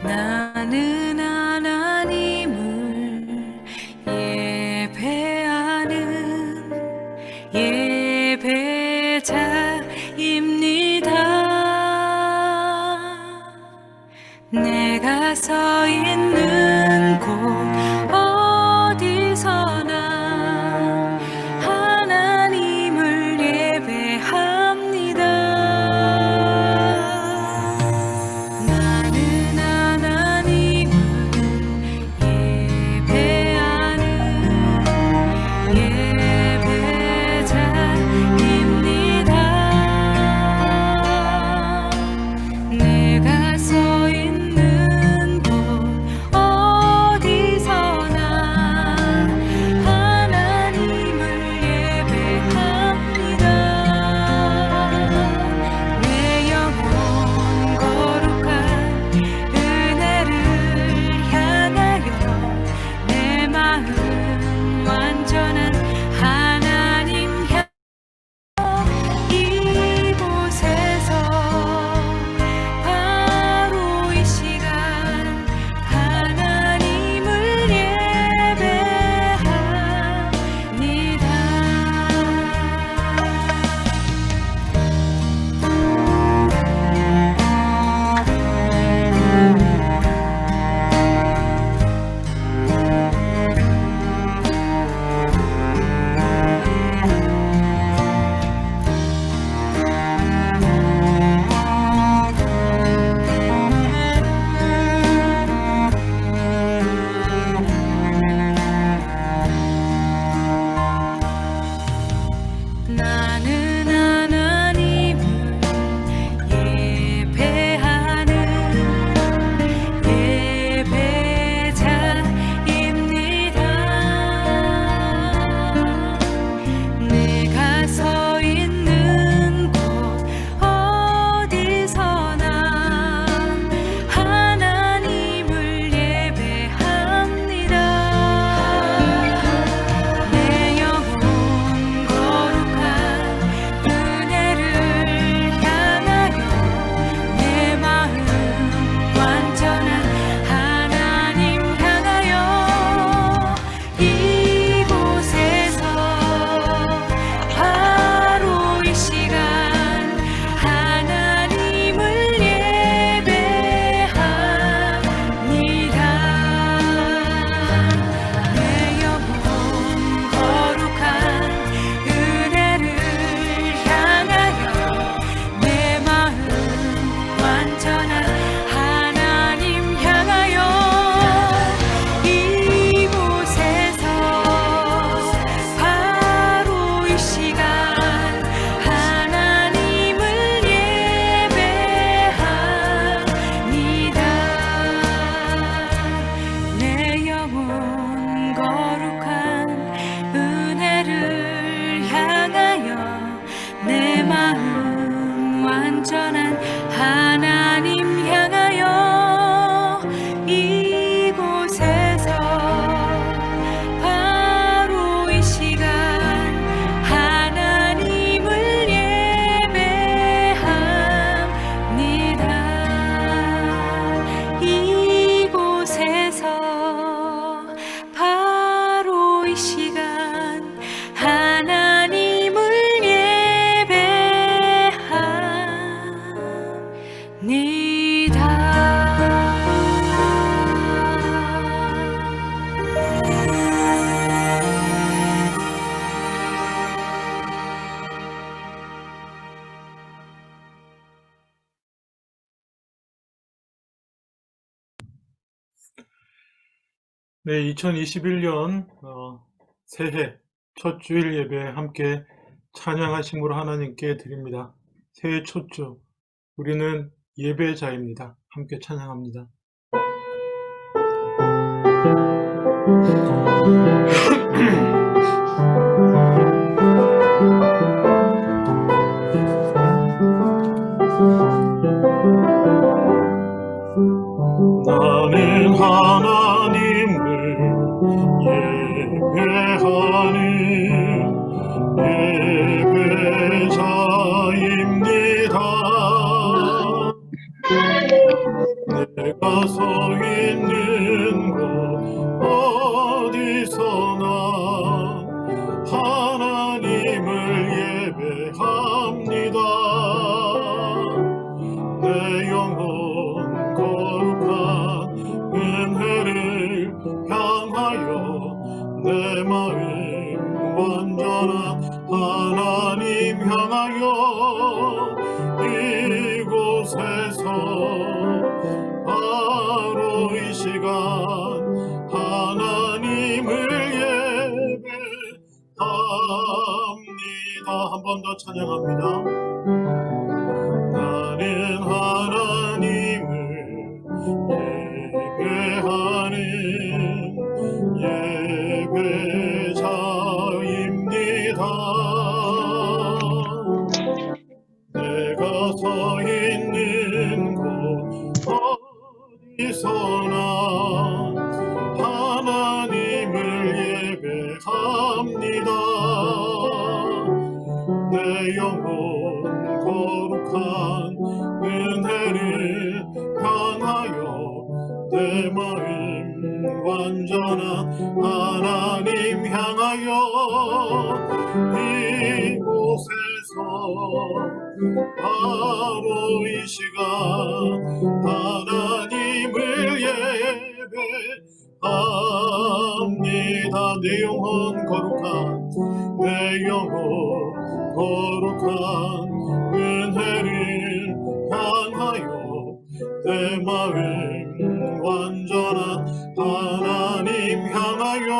나는 하나님을 예배하는 예배자입니다. 내가 서 있는 곳 어디서나 하나님을 예배합니다. 나는 하나님을 예배하는 예배자입니다. 내가 서 있는 곳 어디서나 하나님을 예배합니다. 내 영혼 거룩한 은혜를 향하여 내 마음 완전한 하나님 향 이곳에서 바로 이 시간 하나님을 나는 하나님을 예배하는 예배자입니다. 내가 서 있는 곳 어디서나 하나님을 예배합니다. 내 영혼 거룩한 은혜를 향하여 내 마음 완전한 하나님 향하여 이곳에서 바로 이 시간 하나님을 예배합니다. 내 영혼 거룩한 은혜를 향하여 내 마음 완전한 하나님 향하여 이곳에서 바로 이 시간 하나님을 예배합니다. 내 영혼 거룩한 은혜를 향하여 내 마음 완전한 하나님 향하여 이곳에서 바로 이 시간 하나님을 예배합니다. 이곳에서 바로 이 시간 하나님을 네, 2021년 새해 첫 주일 예배 함께 찬양하심으로 하나님께 드립니다. 새해 첫 주, 우리는 예배자입니다. 함께 찬양합니다. 예배자입니다. 내가 서 있는 곳 어디서나 하나님을 예배합니다. 내 영혼 거룩한 은혜를 향하여 내 마음 완전한 하나님 향하여 이곳에서 바로 이 시간 하나님을 예배합니다. 한 번 더 찬양합니다. 나는 하나님을 예배하는 예배자입니다. 내가 서 있는 곳 어디서나 하나님을 예배합니다. 내 영혼 거룩한 은혜를 향하여 내 마음 완전한 하나님 향하여 이곳에서 바로 이 시간 하나님을 예배합니다. 내 영혼 거룩한 내 영혼 거룩한 은혜를 향하여 내 마음 완전한 하나님 향하여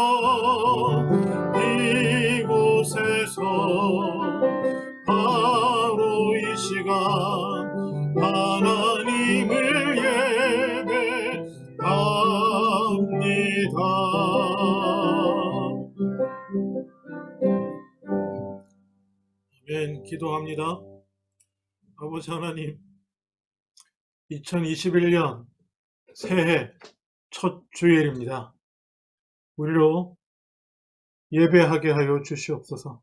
이곳에서 바로 이 시간 하나님을 예배합니다. 아멘. 기도합니다. 아버지 하나님, 2021년 새해 첫 주일입니다. 우리로 예배하게 하여 주시옵소서.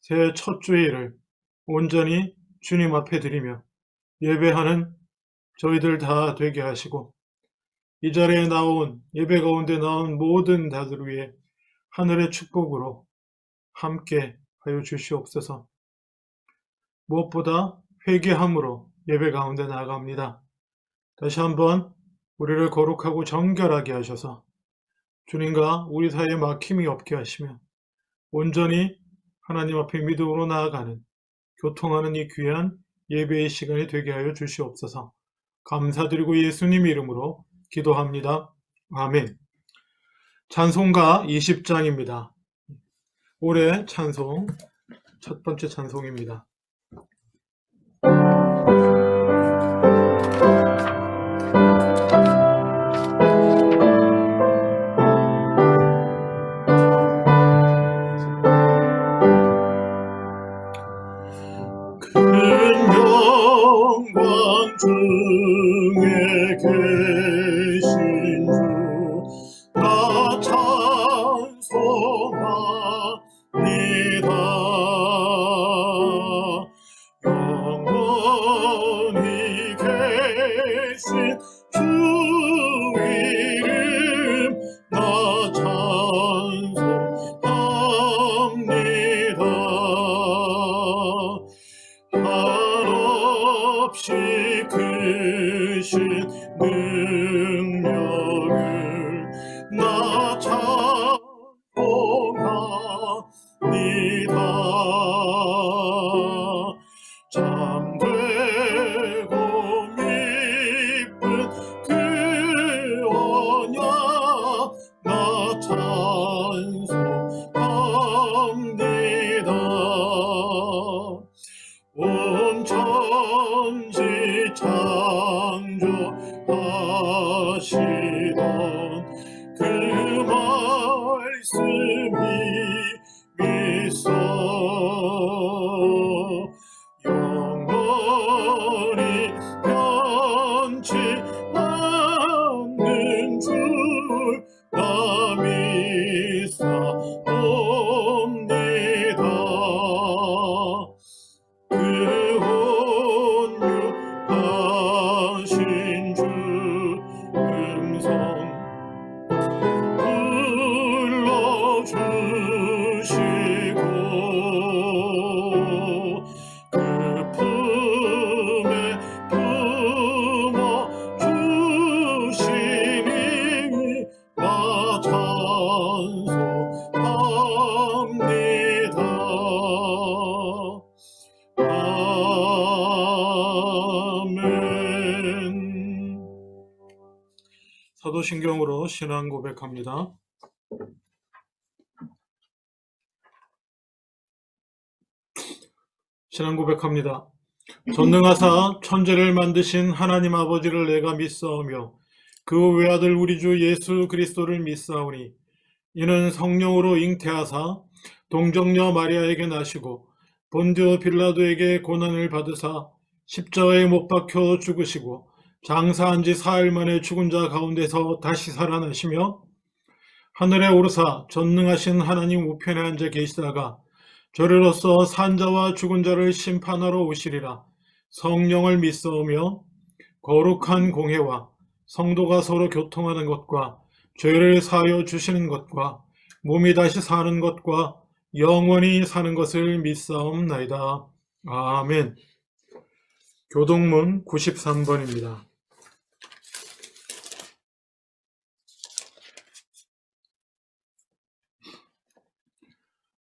새해 첫 주일을 온전히 주님 앞에 드리며 예배하는 저희들 다 되게 하시고, 이 자리에 나온 예배 가운데 나온 모든 자들 위해 하늘의 축복으로 함께 하여 주시옵소서. 무엇보다 회개함으로 예배 가운데 나아갑니다. 다시 한번 우리를 거룩하고 정결하게 하셔서 주님과 우리 사이에 막힘이 없게 하시며 온전히 하나님 앞에 믿음으로 나아가는 교통하는 이 귀한 예배의 시간이 되게 하여 주시옵소서. 감사드리고 예수님 이름으로 기도합니다. 아멘. 찬송가 20장입니다. 올해 찬송 첫 번째 찬송입니다. 중에 계신 주 나 찬송합니다. 영원히 계신 주 이름 나 찬송합니다. 한없이 크신 능력을 나 찬송합니다. 참되고 미쁜 그 언약 나 찬송합니다. 온 천지 창조하시던 그 말씀이 믿소 영원히 변치 않는 줄 나 믿사옵니다. 사도신경으로 신앙 고백합니다. 신앙 고백합니다. 전능하사 천지를 만드신 하나님 아버지를 내가 믿사오며 그 외아들 우리 주 예수 그리스도를 믿사오니 이는 성령으로 잉태하사 동정녀 마리아에게 나시고 본디오 빌라도에게 고난을 받으사 십자가에 못 박혀 죽으시고 장사한 지 사흘 만에 죽은 자 가운데서 다시 살아나시며 하늘에 오르사 전능하신 하나님 우편에 앉아 계시다가 저리로서 산자와 죽은 자를 심판하러 오시리라. 성령을 믿사오며 거룩한 공회와 성도가 서로 교통하는 것과 죄를 사하여 주시는 것과 몸이 다시 사는 것과 영원히 사는 것을 믿사옵나이다. 아멘. 교동문 93번입니다.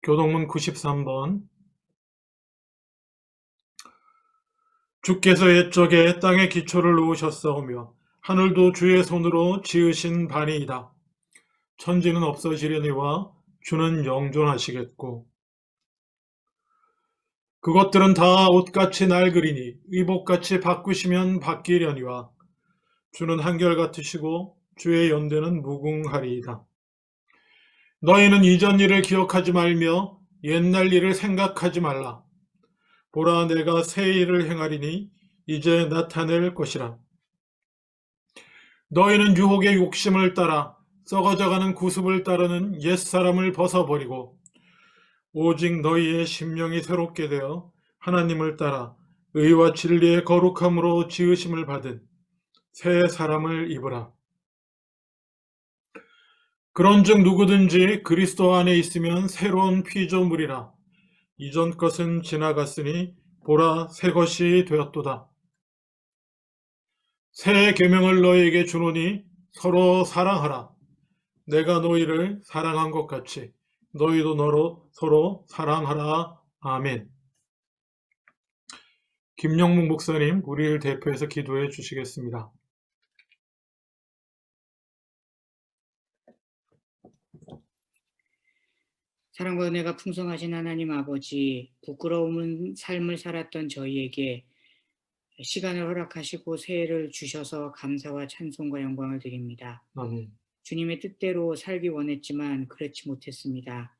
교동문 93번. 주께서 옛적에 땅에 기초를 놓으셨사오며 하늘도 주의 손으로 지으신 바니이다. 천지는 없어지려니와 주는 영존하시겠고 그것들은 다 옷같이 낡으리니 의복같이 바꾸시면 바뀌려니와 주는 한결같으시고 주의 연대는 무궁하리이다. 너희는 이전 일을 기억하지 말며 옛날 일을 생각하지 말라. 보라, 내가 새 일을 행하리니 이제 나타낼 것이라. 너희는 유혹의 욕심을 따라 썩어져가는 구습을 따르는 옛사람을 벗어버리고 오직 너희의 심령이 새롭게 되어 하나님을 따라 의와 진리의 거룩함으로 지으심을 받은 새 사람을 입으라. 그런즉 누구든지 그리스도 안에 있으면 새로운 피조물이라. 이전 것은 지나갔으니 보라, 새 것이 되었도다. 새 계명을 너희에게 주노니 서로 사랑하라. 내가 너희를 사랑한 것 같이 너희도 서로 사랑하라. 아멘. 김영묵 목사님, 우리를 대표해서 기도해 주시겠습니다. 사랑과 은혜가 풍성하신 하나님 아버지, 부끄러운 삶을 살았던 저희에게 시간을 허락하시고 새해를 주셔서 감사와 찬송과 영광을 드립니다. 아멘. 주님의 뜻대로 살기 원했지만 그렇지 못했습니다.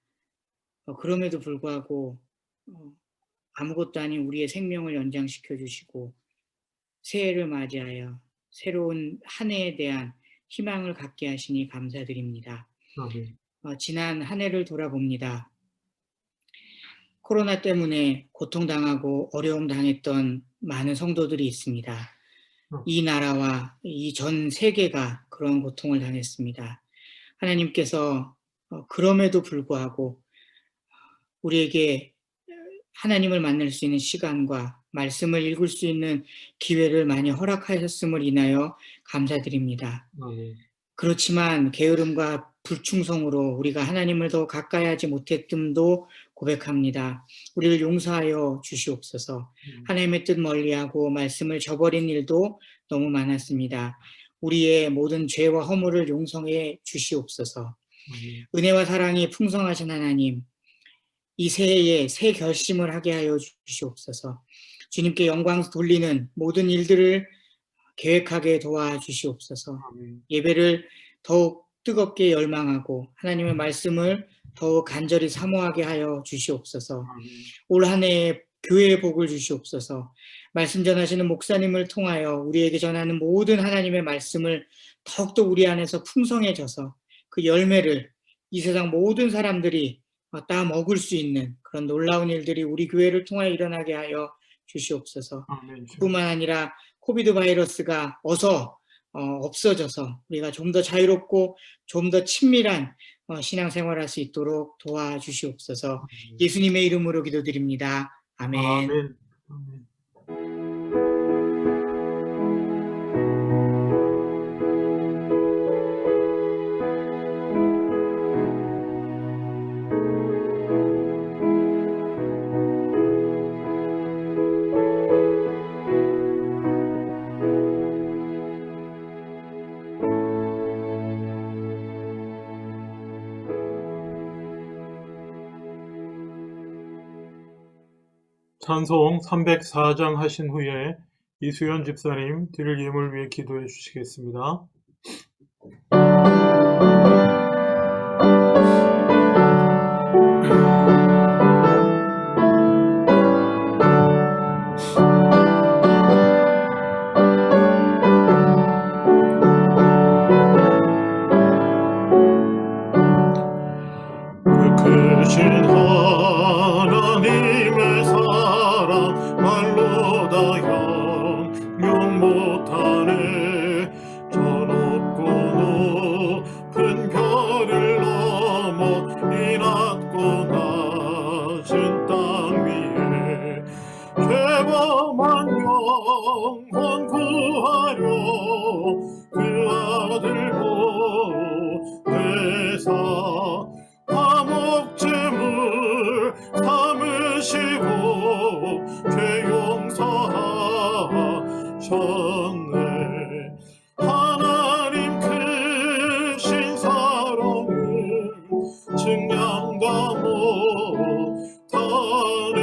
그럼에도 불구하고 아무것도 아닌 우리의 생명을 연장시켜 주시고 새해를 맞이하여 새로운 한 해에 대한 희망을 갖게 하시니 감사드립니다. 아멘. 지난 한 해를 돌아봅니다. 코로나 때문에 고통당하고 어려움 당했던 많은 성도들이 있습니다. 이 나라와 이 전 세계가 그런 고통을 당했습니다. 하나님께서 그럼에도 불구하고 우리에게 하나님을 만날 수 있는 시간과 말씀을 읽을 수 있는 기회를 많이 허락하셨음을 인하여 감사드립니다. 그렇지만 게으름과 불충성으로 우리가 하나님을 더 가까이 하지 못했음도 고백합니다. 우리를 용서하여 주시옵소서. 하나님의 뜻 멀리하고 말씀을 저버린 일도 너무 많았습니다. 우리의 모든 죄와 허물을 용서해 주시옵소서. 은혜와 사랑이 풍성하신 하나님, 이 새해에 새 결심을 하게 하여 주시옵소서. 주님께 영광 돌리는 모든 일들을 계획하게 도와주시옵소서. 예배를 더욱 뜨겁게 열망하고 하나님의 말씀을 더욱 간절히 사모하게 하여 주시옵소서. 올 한 해에 교회의 복을 주시옵소서. 말씀 전하시는 목사님을 통하여 우리에게 전하는 모든 하나님의 말씀을 더욱더 우리 안에서 풍성해져서 그 열매를 이 세상 모든 사람들이 따 먹을 수 있는 그런 놀라운 일들이 우리 교회를 통하여 일어나게 하여 주시옵소서. 뿐만 아니라 코비드 바이러스가 어서 없어져서 우리가 좀 더 자유롭고 좀 더 친밀한 신앙생활할 수 있도록 도와주시옵소서. 예수님의 이름으로 기도드립니다. 아멘. 아멘. 찬송 304장 하신 후에 이수연 집사님 드릴 예물 위해 기도해 주시겠습니다. 크신 하나님의 사랑 말로 다 형용 못하네. 저 높고 높은 별을 넘어 이 낮고 낮은 땅 위에 죄범한 영혼 구하려 그 아들 보내사 화목제물 삼으시고 죄 용서하셨네. 하나님 크신 사랑을 증량다 못하네.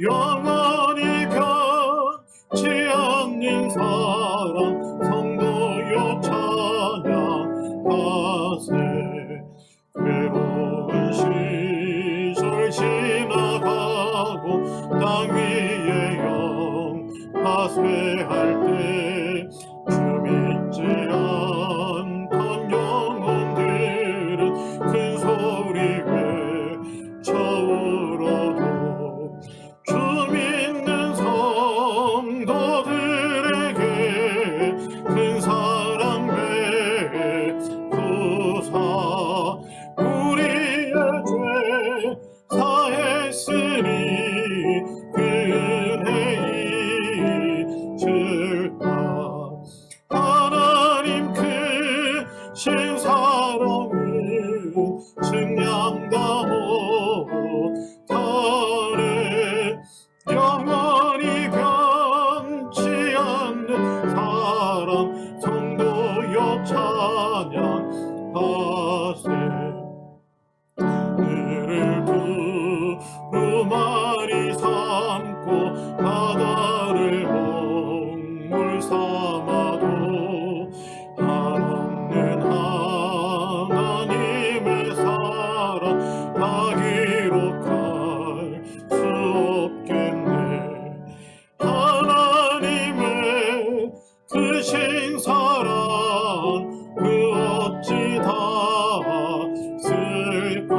영원히 변치 않는 사랑 성도여 찬양하세. 괴로운 시절 지나가고 땅 위에 영파쇄할 때 주 믿지 않던 영혼들은 큰 소리 외쳐울어도 주 믿는 성도들에게 큰 사랑 베푸사 우리의 죄 사했으니 그 은혜 잊을까. 하나님 크신 사랑을 증량다 못하네. 영원히 변치 않는 사랑 성도여 찬양하세. 그를 두루마리 삼고 바다를 먹물 삼아도 한없는 하나님의 사랑 다 기록할 수 없겠네. 하나님의 크신 사랑 그 어찌 다 쓸까.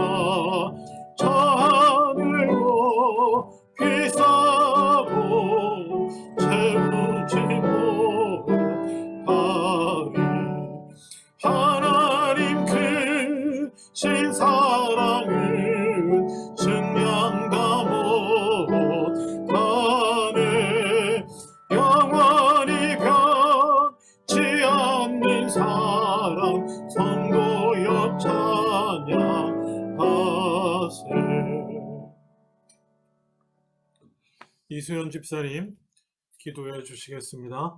저 하늘로 비싸도 채우지 못하리. 하나님 크신 사랑을 증량다 못하네. 영원히 변치 않는 사랑 성도여 찬양하세. 이수연 집사님 기도해 주시겠습니다.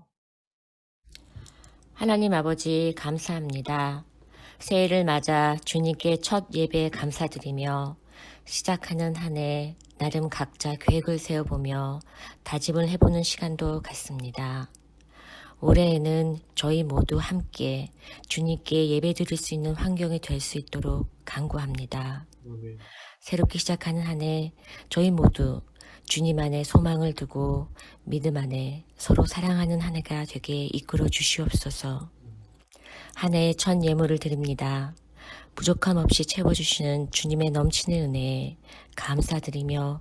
하나님 아버지 감사합니다. 새해를 맞아 주님께 첫 예배 감사드리며 시작하는 한 해 나름 각자 계획을 세워보며 다짐을 해보는 시간도 갖습니다. 올해에는 저희 모두 함께 주님께 예배드릴 수 있는 환경이 될 수 있도록 간구합니다. 아멘. 새롭게 시작하는 한 해 저희 모두 주님 안에 소망을 두고 믿음 안에 서로 사랑하는 한 해가 되게 이끌어 주시옵소서. 한 해의 첫 예물을 드립니다. 부족함 없이 채워주시는 주님의 넘치는 은혜에 감사드리며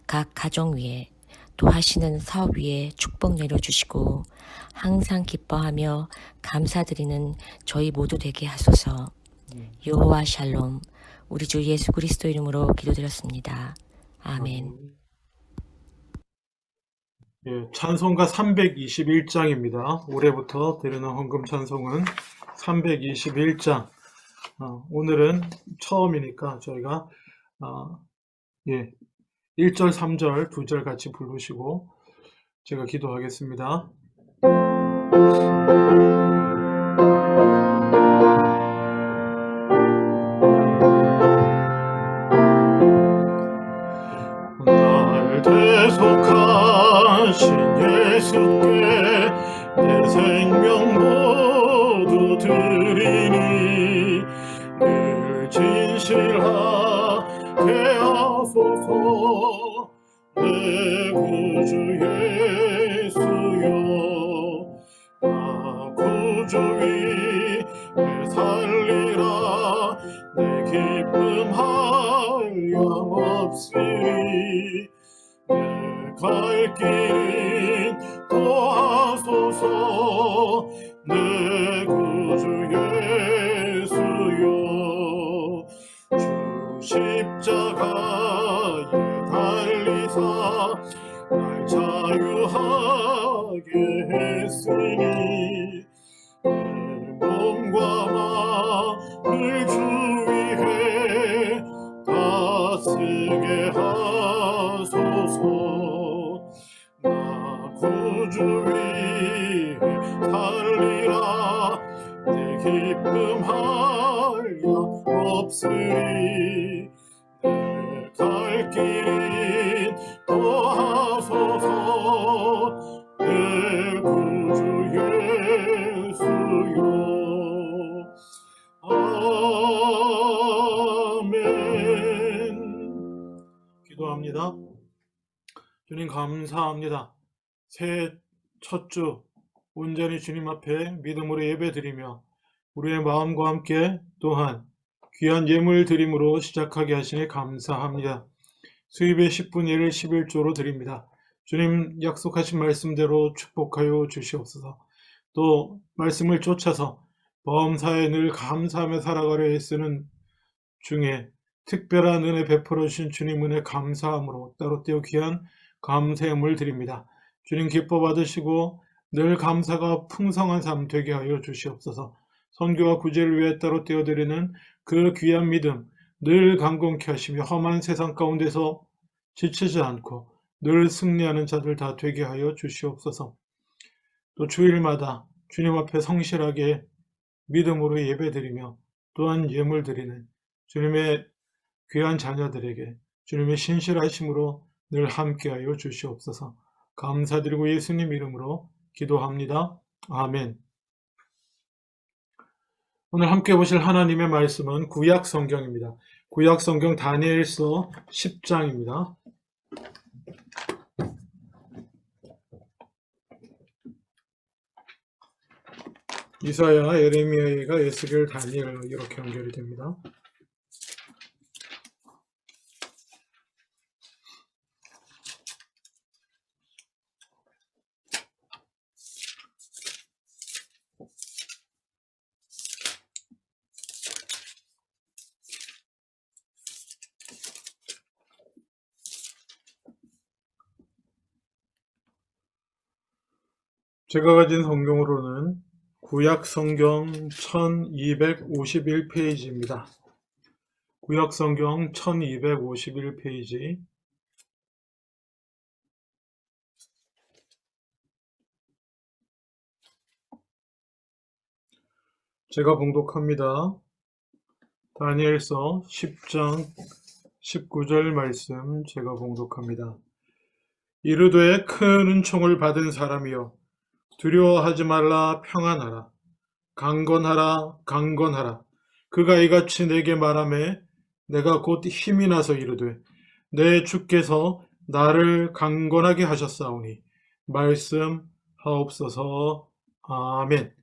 각 가정 위에 또 하시는 사업 위에 축복 내려주시고 항상 기뻐하며 감사드리는 저희 모두 되게 하소서. 여호와 샬롬. 우리 주 예수 그리스도 이름으로 기도드렸습니다. 아멘. 예, 찬송가 321장입니다. 올해부터 드리는 헌금 찬송은 321장. 오늘은 처음이니까 저희가 1절, 3절, 2절 같이 부르시고 제가 기도하겠습니다. 날 구주 예수여 나 구주 위에 살리라 내 기쁨 한량없으리 내 갈 길은 도하소서 내 구주 예수여 주 십자가에 달리사 날 자유하게 했으니 내 몸과 마음을 주 위해 다스게 하소서 나 구주 위에 살리라 내 기쁨 한량 없으리 내 갈 길은 도하소서 내 구주 예수여 아멘. 기도합니다. 주님 감사합니다. 새해 첫 주 온전히 주님 앞에 믿음으로 예배드리며 우리의 마음과 함께 또한 귀한 예물 드림으로 시작하게 하시니 감사합니다. 수입의 10분의 1, 11조로 드립니다. 주님 약속하신 말씀대로 축복하여 주시옵소서. 또 말씀을 쫓아서 범사에 늘 감사하며 살아가려 애쓰는 중에 특별한 은혜 베풀어 주신 주님 은혜 감사함으로 따로 떼어 귀한 감사함을 드립니다. 주님 기뻐 받으시고 늘 감사가 풍성한 삶 되게 하여 주시옵소서. 선교와 구제를 위해 따로 떼어드리는 그 귀한 믿음 늘 강건케 하시며 험한 세상 가운데서 지치지 않고 늘 승리하는 자들 다 되게 하여 주시옵소서. 또 주일마다 주님 앞에 성실하게 믿음으로 예배드리며 또한 예물 드리는 주님의 귀한 자녀들에게 주님의 신실하심으로 늘 함께하여 주시옵소서. 감사드리고 예수님 이름으로 기도합니다. 아멘. 오늘 함께 보실 하나님의 말씀은 구약 성경입니다. 구약 성경 다니엘서 10장입니다. 이사야, 예레미야가 에스겔, 다니엘 이렇게 연결이 됩니다. 제가 가진 성경으로는 구약 성경 1251페이지입니다. 구약 성경 1251페이지. 제가 봉독합니다. 다니엘서 10장 19절 말씀 제가 봉독합니다. 이르되 큰 은총을 받은 사람이여 두려워하지 말라 평안하라 강건하라 강건하라 그가 이같이 내게 말하매 내가 곧 힘이 나서 이르되 내 주께서 나를 강건하게 하셨사오니 말씀하옵소서. 아멘.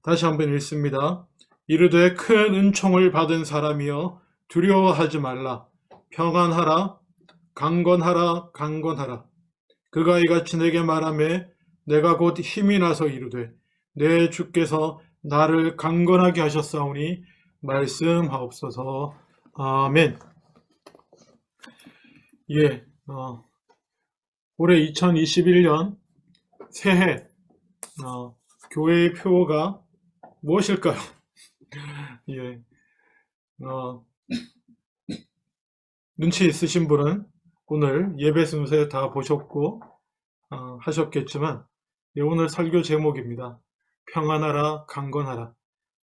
다시 한번 읽습니다. 이르되 큰 은총을 받은 사람이여 두려워하지 말라 평안하라 강건하라 강건하라 그가 이같이 내게 말하매 내가 곧 힘이 나서 이르되 내 주께서 나를 강건하게 하셨사오니 말씀하옵소서. 아멘. 예, 올해 2021년 새해 교회의 표어가 무엇일까요? 예, 눈치 있으신 분은 오늘 예배 순서 다 보셨고 하셨겠지만 예, 오늘 설교 제목입니다. 평안하라 강건하라.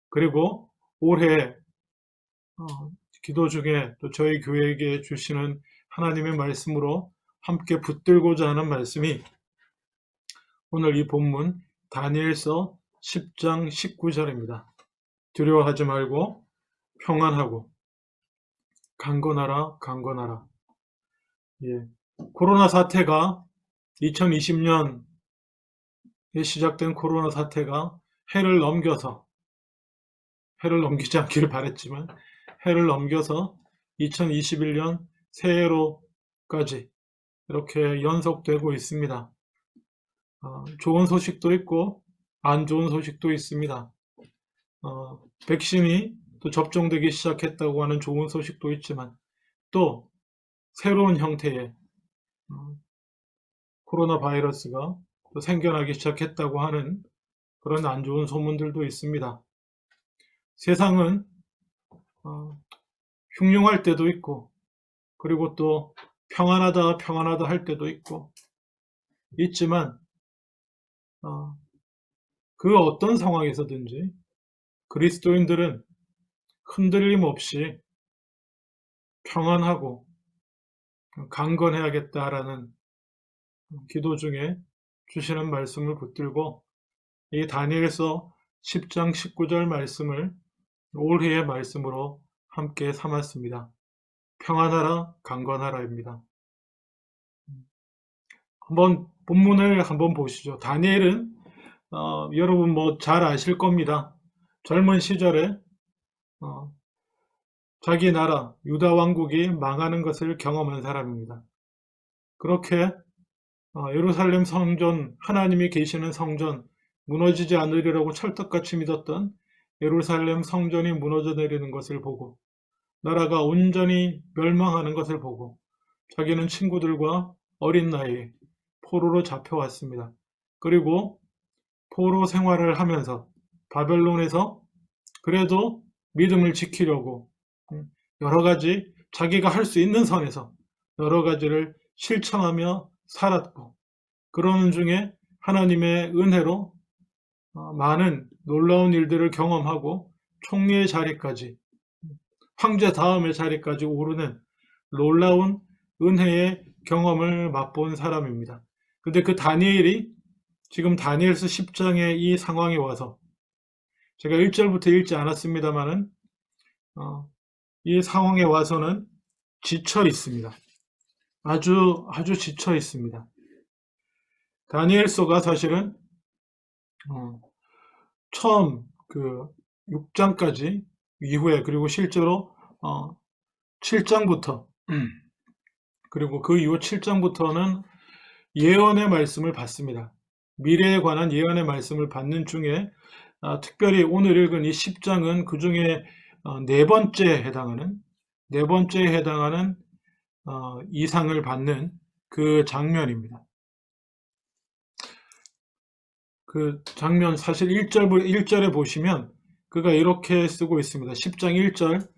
그리고 올해 기도 중에 또 저희 교회에게 주시는 하나님의 말씀으로 함께 붙들고자 하는 말씀이 오늘 이 본문 다니엘서 10장 19절입니다. 두려워하지 말고 평안하고 강건하라 강건하라. 예, 코로나 사태가 2020년에 시작된 코로나 사태가 해를 넘기지 않기를 바랬지만 해를 넘겨서 2021년 새해로까지 이렇게 연속되고 있습니다. 좋은 소식도 있고 안 좋은 소식도 있습니다. 백신이 또 접종되기 시작했다고 하는 좋은 소식도 있지만 또 새로운 형태의 코로나 바이러스가 또 생겨나기 시작했다고 하는 그런 안 좋은 소문들도 있습니다. 세상은 흉흉할 때도 있고 그리고 또 평안하다 할 때도 있지만 그 어떤 상황에서든지 그리스도인들은 흔들림 없이 평안하고 강건해야겠다라는 기도 중에 주시는 말씀을 붙들고 이 다니엘서 10장 19절 말씀을 올해의 말씀으로 함께 삼았습니다. 평안하라 강건하라입니다. 한번 본문을 한번 보시죠. 다니엘은 여러분 뭐 잘 아실 겁니다. 젊은 시절에 자기 나라 유다 왕국이 망하는 것을 경험한 사람입니다. 그렇게 예루살렘 성전, 하나님이 계시는 성전, 무너지지 않으리라고 찰떡같이 믿었던 예루살렘 성전이 무너져 내리는 것을 보고 나라가 온전히 멸망하는 것을 보고 자기는 친구들과 어린 나이에 포로로 잡혀왔습니다. 그리고 포로 생활을 하면서 바벨론에서 그래도 믿음을 지키려고 여러 가지 자기가 할 수 있는 선에서 여러 가지를 실천하며 살았고 그러는 중에 하나님의 은혜로 많은 놀라운 일들을 경험하고 총리의 자리까지 황제 다음의 자리까지 오르는 놀라운 은혜의 경험을 맛본 사람입니다. 근데 그 다니엘이 지금 다니엘서 10장의 이 상황에 와서 제가 1절부터 읽지 않았습니다만은 이 상황에 와서는 지쳐 있습니다. 아주 지쳐 있습니다. 다니엘서가 사실은 처음 그 6장까지 이후에 그리고 실제로 7장부터 그리고 그 이후 7장부터는 예언의 말씀을 받습니다. 미래에 관한 예언의 말씀을 받는 중에 특별히 오늘 읽은 이 10장은 그 중에 네 번째에 해당하는 이상을 받는 그 장면입니다. 그 장면 사실 1절에 보시면 그가 이렇게 쓰고 있습니다. 10장 1절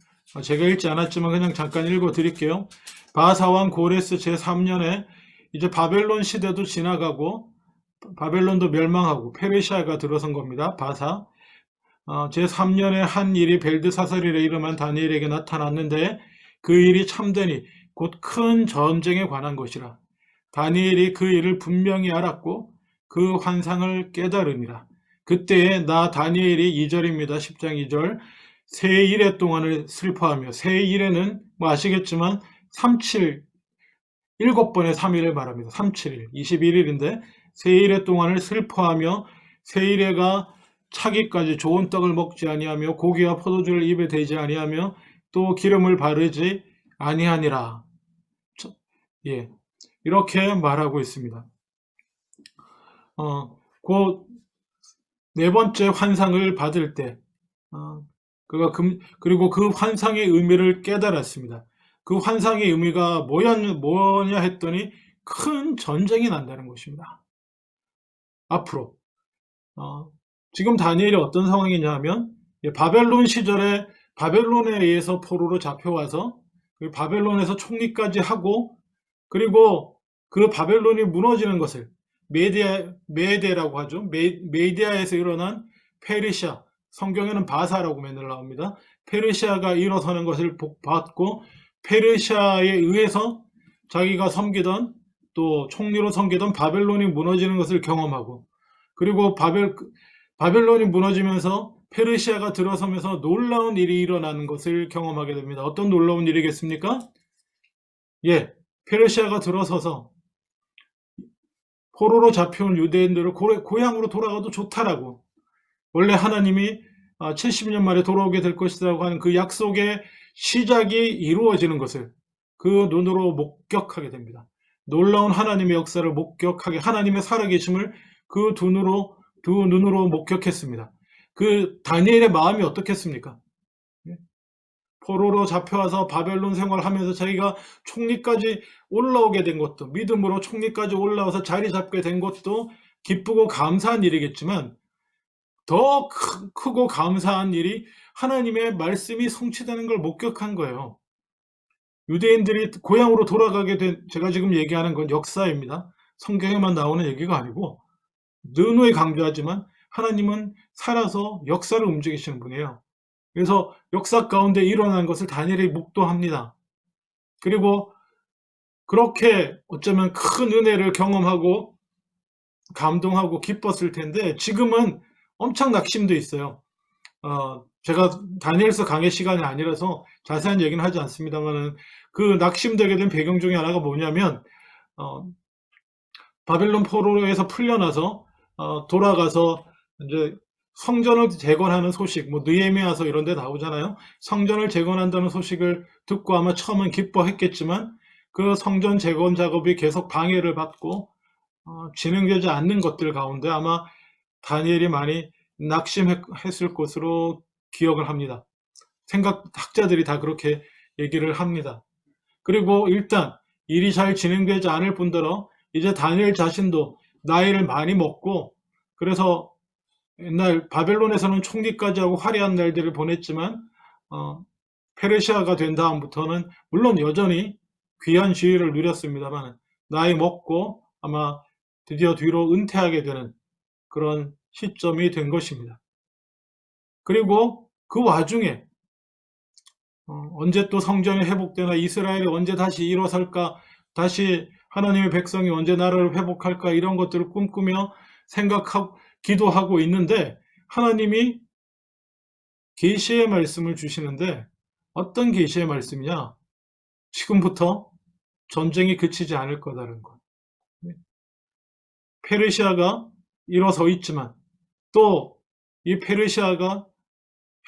제가 읽지 않았지만 그냥 잠깐 읽어 드릴게요. 바사왕 고레스 제3년에 이제 바벨론 시대도 지나가고 바벨론도 멸망하고 페르시아가 들어선 겁니다. 바사 제3년에 한 일이 벨드사살이라 이름한 다니엘에게 나타났는데 그 일이 참되니 곧 큰 전쟁에 관한 것이라. 다니엘이 그 일을 분명히 알았고 그 환상을 깨달으니라. 그때에 나 다니엘이 2절입니다. 10장 2절 새 일해 동안을 슬퍼하며 새 일에는 뭐 아시겠지만 37 7번의 3일을 말합니다. 37일 21일인데 새 일해 동안을 슬퍼하며 새 일해가 차기까지 좋은 떡을 먹지 아니하며 고기와 포도주를 입에 대지 아니하며 또 기름을 바르지 아니하니라. 예, 이렇게 말하고 있습니다. 그 네 번째 환상을 받을 때 그리고 그 환상의 의미를 깨달았습니다. 그 환상의 의미가 뭐냐 했더니 큰 전쟁이 난다는 것입니다. 앞으로 지금 다니엘이 어떤 상황이냐 하면 바벨론 시절에 바벨론에 의해서 포로로 잡혀와서 바벨론에서 총리까지 하고 그리고 그 바벨론이 무너지는 것을 메데라고 하죠. 메디아에서 일어난 페르시아, 성경에는 바사라고 맨날 나옵니다. 페르시아가 일어서는 것을 받고 페르시아에 의해서 자기가 섬기던 또 총리로 섬기던 바벨론이 무너지는 것을 경험하고 그리고 바벨론이 무너지면서 페르시아가 들어서면서 놀라운 일이 일어나는 것을 경험하게 됩니다. 어떤 놀라운 일이겠습니까? 예, 페르시아가 들어서서 포로로 잡혀온 유대인들을 고향으로 돌아가도 좋다라고, 원래 하나님이 70년 만에 돌아오게 될 것이라고 하는 그 약속의 시작이 이루어지는 것을 그 눈으로 목격하게 됩니다. 놀라운 하나님의 역사를 목격하게, 하나님의 살아계심을 그 두 눈으로 목격했습니다. 그 다니엘의 마음이 어떻겠습니까? 포로로 잡혀와서 바벨론 생활하면서 자기가 총리까지 올라오게 된 것도, 믿음으로 총리까지 올라와서 자리 잡게 된 것도 기쁘고 감사한 일이겠지만, 더 크고 감사한 일이 하나님의 말씀이 성취되는 걸 목격한 거예요. 유대인들이 고향으로 돌아가게 된, 제가 지금 얘기하는 건 역사입니다. 성경에만 나오는 얘기가 아니고, 누누이 강조하지만 하나님은 살아서 역사를 움직이시는 분이에요. 그래서 역사 가운데 일어난 것을 다니엘이 묵도합니다. 그리고 그렇게 어쩌면 큰 은혜를 경험하고 감동하고 기뻤을 텐데, 지금은 엄청 낙심도 있어요. 제가 다니엘서 강의 시간이 아니라서 자세한 얘기는 하지 않습니다만, 그 낙심되게 된 배경 중에 하나가 뭐냐면, 바벨론 포로에서 풀려나서 돌아가서 이제 성전을 재건하는 소식, 뭐 느헤미야서 이런 데 나오잖아요. 성전을 재건한다는 소식을 듣고 아마 처음엔 기뻐했겠지만, 그 성전 재건 작업이 계속 방해를 받고 진행되지 않는 것들 가운데 아마 다니엘이 많이 낙심했을 것으로 기억을 합니다. 학자들이 다 그렇게 얘기를 합니다. 그리고 일단 일이 잘 진행되지 않을 뿐더러 이제 다니엘 자신도 나이를 많이 먹고, 그래서 옛날 바벨론에서는 총리까지 하고 화려한 날들을 보냈지만, 페르시아가 된 다음부터는 물론 여전히 귀한 지위를 누렸습니다만, 나이 먹고 아마 드디어 뒤로 은퇴하게 되는 그런 시점이 된 것입니다. 그리고 그 와중에 언제 또 성전이 회복되나, 이스라엘이 언제 다시 일어설까, 다시 하나님의 백성이 언제 나라를 회복할까, 이런 것들을 꿈꾸며 생각하고 기도하고 있는데, 하나님이 계시의 말씀을 주시는데, 어떤 계시의 말씀이냐? 지금부터 전쟁이 그치지 않을 거다라는 것. 페르시아가 일어서 있지만 또 이 페르시아가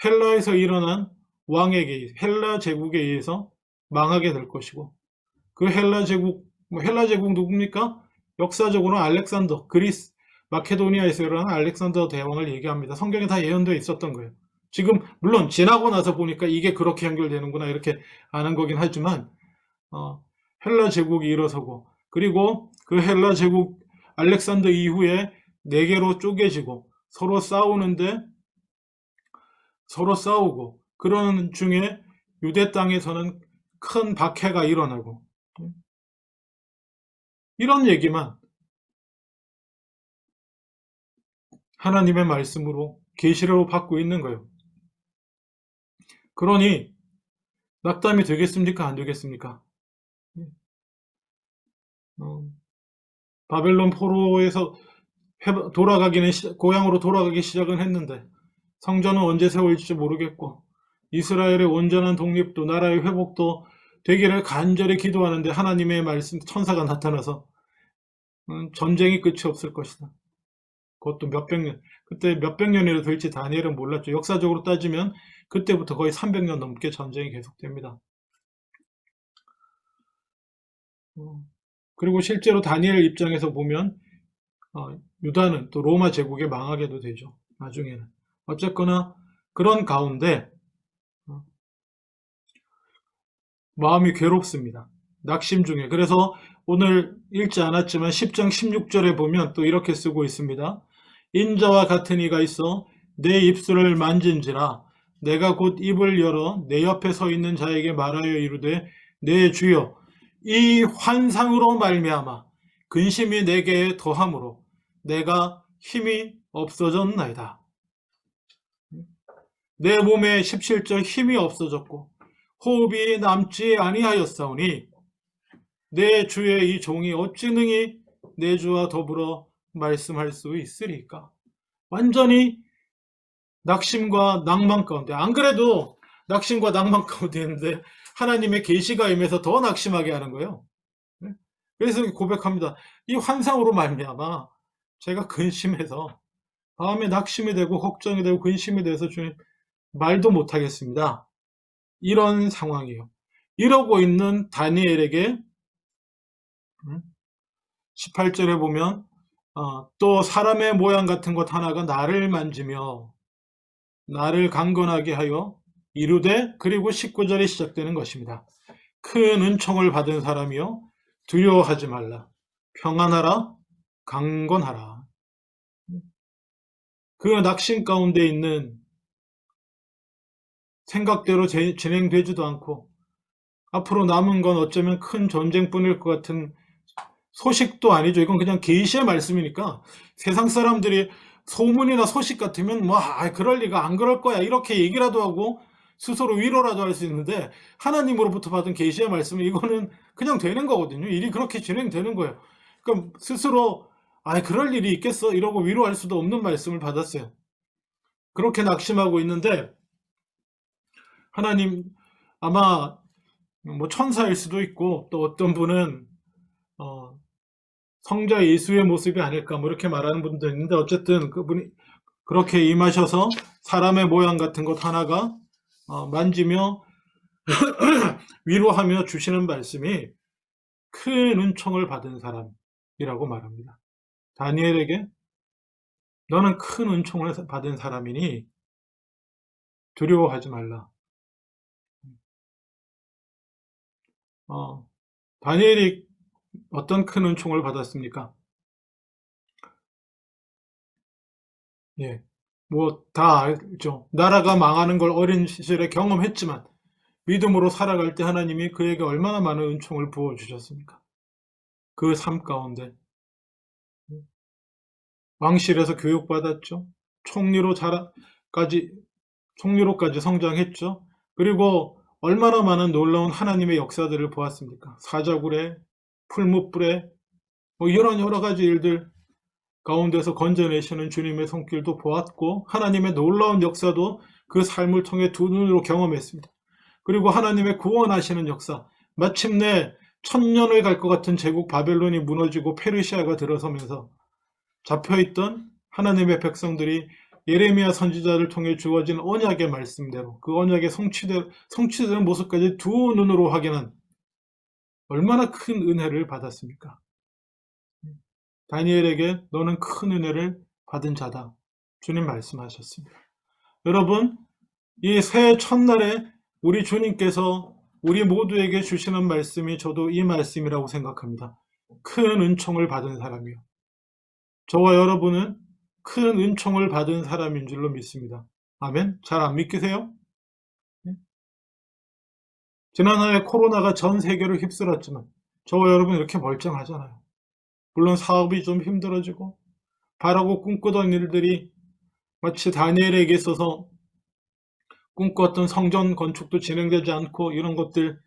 헬라에서 일어난 왕에게, 헬라 제국에 의해서 망하게 될 것이고, 그 헬라 제국 누굽니까? 역사적으로는 알렉산더, 그리스 마케도니아에서 일어난 알렉산더 대왕을 얘기합니다. 성경에 다 예언되어 있었던 거예요. 지금 물론 지나고 나서 보니까 이게 그렇게 연결되는구나 이렇게 아는 거긴 하지만, 헬라 제국이 일어서고, 그리고 그 헬라 제국 알렉산더 이후에 4개로 쪼개지고 서로 싸우고, 그런 중에 유대 땅에서는 큰 박해가 일어나고, 이런 얘기만 하나님의 말씀으로 계시로 받고 있는 거예요. 그러니 낙담이 되겠습니까? 안 되겠습니까? 바벨론 포로에서 고향으로 돌아가기 시작은 했는데, 성전은 언제 세울지 모르겠고, 이스라엘의 온전한 독립도, 나라의 회복도 되기를 간절히 기도하는데, 하나님의 말씀, 천사가 나타나서 전쟁이 끝이 없을 것이다. 그것도 몇백 년, 그때 몇백 년이나 될지 다니엘은 몰랐죠. 역사적으로 따지면 그때부터 거의 300년 넘게 전쟁이 계속됩니다. 그리고 실제로 다니엘 입장에서 보면 유다는 또 로마 제국에 망하게도 되죠. 나중에는. 어쨌거나 그런 가운데 마음이 괴롭습니다. 낙심 중에. 그래서 오늘 읽지 않았지만 10장 16절에 보면 또 이렇게 쓰고 있습니다. 인자와 같은 이가 있어 내 입술을 만진지라 내가 곧 입을 열어 내 옆에 서 있는 자에게 말하여 이르되 내 주여 이 환상으로 말미암아 근심이 내게 더함으로 내가 힘이 없어졌나이다. 내 몸에 17절 힘이 없어졌고 호흡이 남지 아니하였사오니 내 주의 이 종이 어찌 능히 내 주와 더불어 말씀할 수 있으리까. 완전히 낙심과 낭만 가운데, 안 그래도 낙심과 낭만 가운데 있는데 하나님의 계시가 임해서 더 낙심하게 하는 거예요. 그래서 고백합니다. 이 환상으로 말미암아 제가 근심해서 마음에 낙심이 되고 걱정이 되고 근심이 돼서 주님 말도 못하겠습니다. 이런 상황이에요. 이러고 있는 다니엘에게 18절에 보면 또 사람의 모양 같은 것 하나가 나를 만지며 나를 강건하게 하여 이르되, 그리고 19절이 시작되는 것입니다. 큰 은총을 받은 사람이여 두려워하지 말라. 평안하라. 강건하라. 그 낙심 가운데 있는 생각대로 진행되지도 않고 앞으로 남은 건 어쩌면 큰 전쟁뿐일 것 같은 소식도 아니죠. 이건 그냥 계시의 말씀이니까 세상 사람들이 소문이나 소식 같으면 그럴 리가, 안 그럴 거야, 이렇게 얘기라도 하고 스스로 위로라도 할 수 있는데, 하나님으로부터 받은 계시의 말씀은 이거는 그냥 되는 거거든요. 일이 그렇게 진행되는 거예요. 그럼 스스로 그럴 일이 있겠어 이러고 위로할 수도 없는 말씀을 받았어요. 그렇게 낙심하고 있는데 하나님, 아마 천사일 수도 있고 또 어떤 분은 성자 예수의 모습이 아닐까 이렇게 말하는 분도 있는데, 어쨌든 그분이 그렇게 임하셔서 사람의 모양 같은 것 하나가 만지며 위로하며 주시는 말씀이 큰 은총을 받은 사람이라고 말합니다. 다니엘에게 너는 큰 은총을 받은 사람이니 두려워하지 말라. 다니엘이 어떤 큰 은총을 받았습니까? 다 알죠. 나라가 망하는 걸 어린 시절에 경험했지만 믿음으로 살아갈 때 하나님이 그에게 얼마나 많은 은총을 부어주셨습니까? 그 삶 가운데 왕실에서 교육받았죠. 총리로까지 성장했죠. 그리고 얼마나 많은 놀라운 하나님의 역사들을 보았습니까? 사자굴에, 풀무불에 이런 여러 가지 일들 가운데서 건져내시는 주님의 손길도 보았고, 하나님의 놀라운 역사도 그 삶을 통해 두 눈으로 경험했습니다. 그리고 하나님의 구원하시는 역사, 마침내 1000년을 갈 것 같은 제국 바벨론이 무너지고 페르시아가 들어서면서 잡혀있던 하나님의 백성들이 예레미야 선지자를 통해 주어진 언약의 말씀대로 그 언약의 성취되는 모습까지 두 눈으로 확인한 얼마나 큰 은혜를 받았습니까? 다니엘에게 너는 큰 은혜를 받은 자다, 주님 말씀하셨습니다. 여러분, 이 새해 첫날에 우리 주님께서 우리 모두에게 주시는 말씀이 저도 이 말씀이라고 생각합니다. 큰 은총을 받은 사람이요. 저와 여러분은 큰 은총을 받은 사람인 줄로 믿습니다. 아멘? 잘 안 믿기세요? 지난해 코로나가 전 세계를 휩쓸었지만 저와 여러분 이렇게 멀쩡하잖아요. 물론 사업이 좀 힘들어지고 바라고 꿈꾸던 일들이 마치 다니엘에게 있어서 꿈꿨던 성전 건축도 진행되지 않고 이런 것들,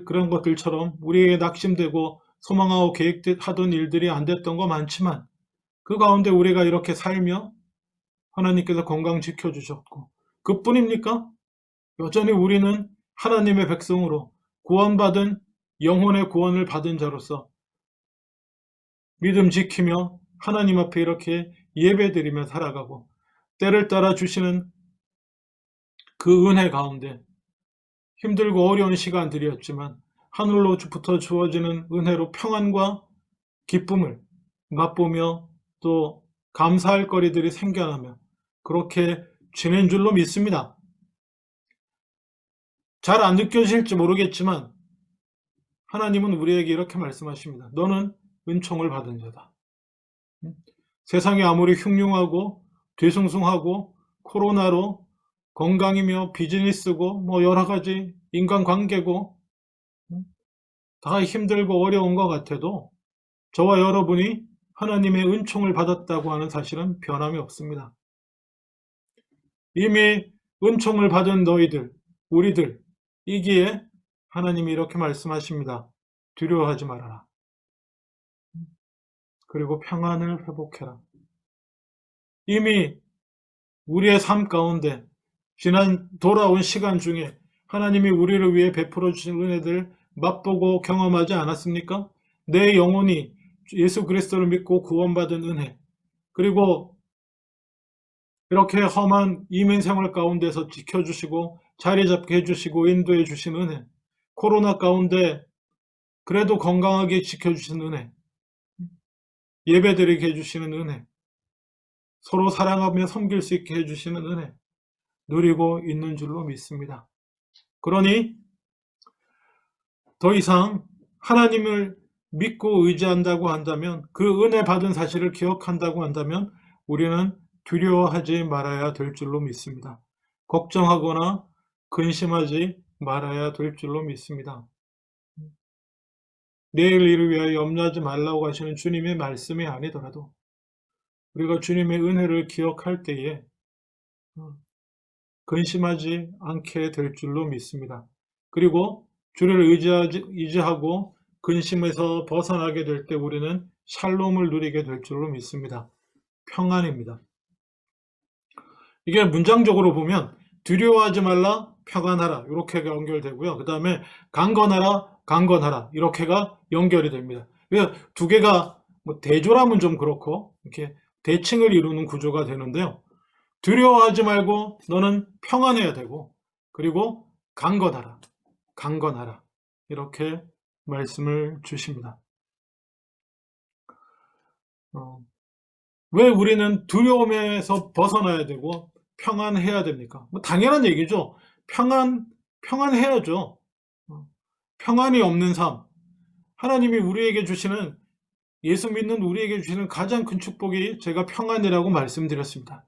그런 것들처럼 우리에게 낙심되고 소망하고 계획하던 일들이 안 됐던 거 많지만 그 가운데 우리가 이렇게 살며 하나님께서 건강 지켜주셨고, 그뿐입니까? 여전히 우리는 하나님의 백성으로 구원받은, 영혼의 구원을 받은 자로서 믿음 지키며 하나님 앞에 이렇게 예배드리며 살아가고, 때를 따라 주시는 그 은혜 가운데 힘들고 어려운 시간들이었지만 하늘로부터 주어지는 은혜로 평안과 기쁨을 맛보며 또 감사할 거리들이 생겨나며 그렇게 지낸 줄로 믿습니다. 잘 안 느껴질지 모르겠지만 하나님은 우리에게 이렇게 말씀하십니다. 너는 은총을 받은 자다. 세상이 아무리 흉흉하고 뒤숭숭하고 코로나로 건강이며 비즈니스고 여러 가지 인간관계고 다 힘들고 어려운 것 같아도 저와 여러분이 하나님의 은총을 받았다고 하는 사실은 변함이 없습니다. 이미 은총을 받은 너희들, 우리들이기에 하나님이 이렇게 말씀하십니다. 두려워하지 말아라. 그리고 평안을 회복해라. 이미 우리의 삶 가운데 지난 돌아온 시간 중에 하나님이 우리를 위해 베풀어 주신 은혜들 맛보고 경험하지 않았습니까? 내 영혼이 예수 그리스도를 믿고 구원받은 은혜, 그리고 이렇게 험한 이민 생활 가운데서 지켜주시고 자리 잡게 해주시고 인도해 주신 은혜, 코로나 가운데 그래도 건강하게 지켜주신 은혜, 예배드리게 해주시는 은혜, 서로 사랑하며 섬길 수 있게 해주시는 은혜 누리고 있는 줄로 믿습니다. 그러니 더 이상 하나님을 믿고 의지한다고 한다면, 그 은혜 받은 사실을 기억한다고 한다면 우리는 두려워하지 말아야 될 줄로 믿습니다. 걱정하거나 근심하지 말아야 될 줄로 믿습니다. 내일 일을 위하여 염려하지 말라고 하시는 주님의 말씀이 아니더라도 우리가 주님의 은혜를 기억할 때에 근심하지 않게 될 줄로 믿습니다. 그리고 주를 의지하고 근심에서 벗어나게 될 때 우리는 샬롬을 누리게 될 줄로 믿습니다. 평안입니다. 이게 문장적으로 보면 두려워하지 말라, 평안하라 이렇게가 연결되고요. 그 다음에 강건하라, 강건하라 이렇게가 연결이 됩니다. 그래서 두 개가 뭐 대조라면 좀 그렇고 이렇게 대칭을 이루는 구조가 되는데요. 두려워하지 말고 너는 평안해야 되고, 그리고 강건하라, 강건하라 이렇게 말씀을 주십니다. 왜 우리는 두려움에서 벗어나야 되고 평안해야 됩니까? 뭐 당연한 얘기죠. 평안해야죠. 평안이 없는 삶, 하나님이 우리에게 주시는, 예수 믿는 우리에게 주시는 가장 큰 축복이 제가 평안이라고 말씀드렸습니다.